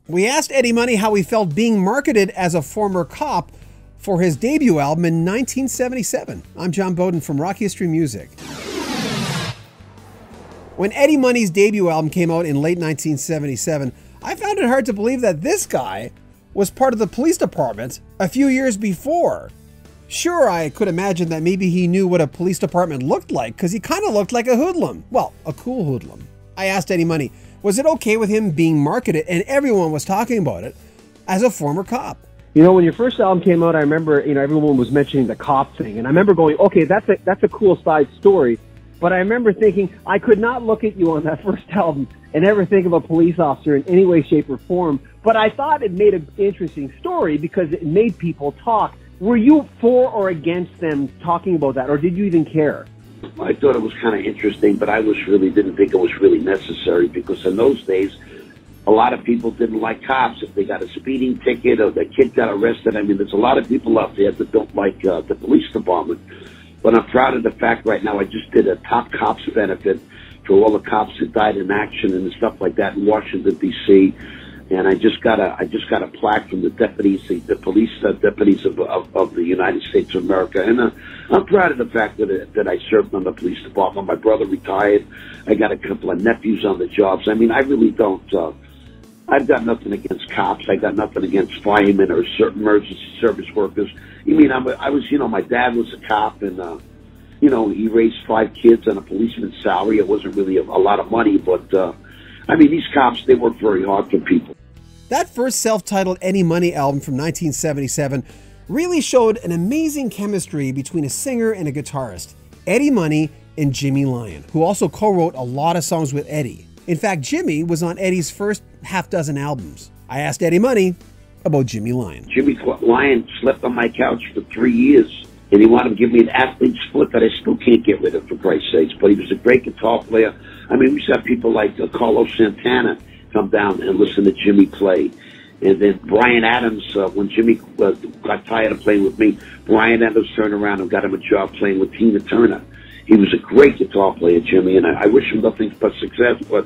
We asked Eddie Money how he felt being marketed as a former cop for his debut album in 1977. I'm John Beaudin from Rock History Music. When Eddie Money's debut album came out in late 1977, I found it hard to believe that this guy was part of the police department a few years before. Sure, I could imagine that maybe he knew what a police department looked like because he kind of looked like a hoodlum. Well, a cool hoodlum. I asked Eddie Money, was it okay with him being marketed, and everyone was talking about it, as a former cop? You know, when your first album came out, I remember, everyone was mentioning the cop thing, and I remember going, okay, that's a cool side story. But I remember thinking, I could not look at you on that first album and ever think of a police officer in any way, shape, or form. But I thought it made an interesting story because it made people talk. Were you for or against them talking about that, or did you even care? I thought it was kind of interesting, but I didn't think it was really necessary because in those days, a lot of people didn't like cops. If they got a speeding ticket or their kid got arrested, I mean, there's a lot of people out there that don't like the police department. But I'm proud of the fact right now I just did a top cops benefit for all the cops that died in action and stuff like that in Washington, D.C., and I just got a plaque from the deputies, the police deputies of the United States of America, and I'm proud of the fact that I served on the police department. My brother retired. I got a couple of nephews on the jobs. I mean, I really don't. I've got nothing against cops. I got nothing against firemen or certain emergency service workers. You mean my dad was a cop, and he raised 5 kids on a policeman's salary. It wasn't really a lot of money, but these cops, they work very hard for people. That first self-titled Eddie Money album from 1977 really showed an amazing chemistry between a singer and a guitarist, Eddie Money and Jimmy Lyon, who also co-wrote a lot of songs with Eddie. In fact, Jimmy was on Eddie's first half dozen albums. I asked Eddie Money about Jimmy Lyon. Jimmy Lyon slept on my couch for 3 years, and he wanted to give me an athlete's foot that I still can't get rid of, for Christ's sakes. But he was a great guitar player. I mean, we used to have people like Carlos Santana come down and listen to Jimmy play. And then Bryan Adams, when Jimmy got tired of playing with me, Bryan Adams turned around and got him a job playing with Tina Turner. He was a great guitar player, Jimmy, and I wish him nothing but success, but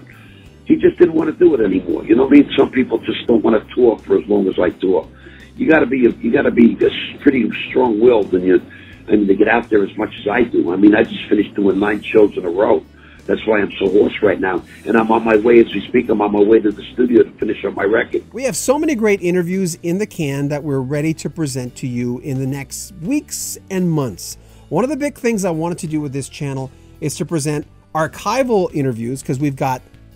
he just didn't want to do it anymore. You know what I mean? Some people just don't want to tour for as long as I tour. You got to be pretty strong-willed to get out there as much as I do. I mean, I just finished doing 9 shows in a row. That's why I'm so hoarse right now. And I'm on my way, as we speak, I'm on my way to the studio to finish up my record. We have so many great interviews in the can that we're ready to present to you in the next weeks and months. One of the big things I wanted to do with this channel is to present archival interviews, because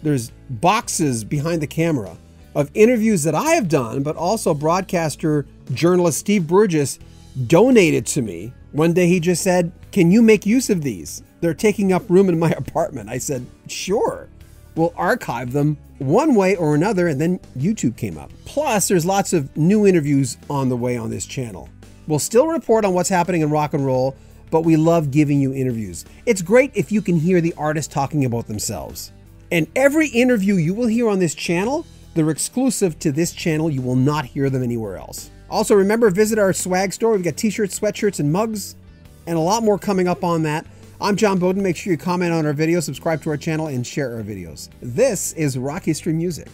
there's boxes behind the camera of interviews that I have done, but also broadcaster journalist Steve Burgess donated to me. One day he just said, "Can you make use of these? They're taking up room in my apartment." I said, "Sure, we'll archive them one way or another," and then YouTube came up. Plus, there's lots of new interviews on the way on this channel. We'll still report on what's happening in rock and roll, but we love giving you interviews. It's great if you can hear the artists talking about themselves. And every interview you will hear on this channel, they're exclusive to this channel. You will not hear them anywhere else. Also, remember, visit our swag store. We've got t-shirts, sweatshirts, and mugs, and a lot more coming up on that. I'm John Beaudin. Make sure you comment on our videos, subscribe to our channel, and share our videos. This is Rock History Music.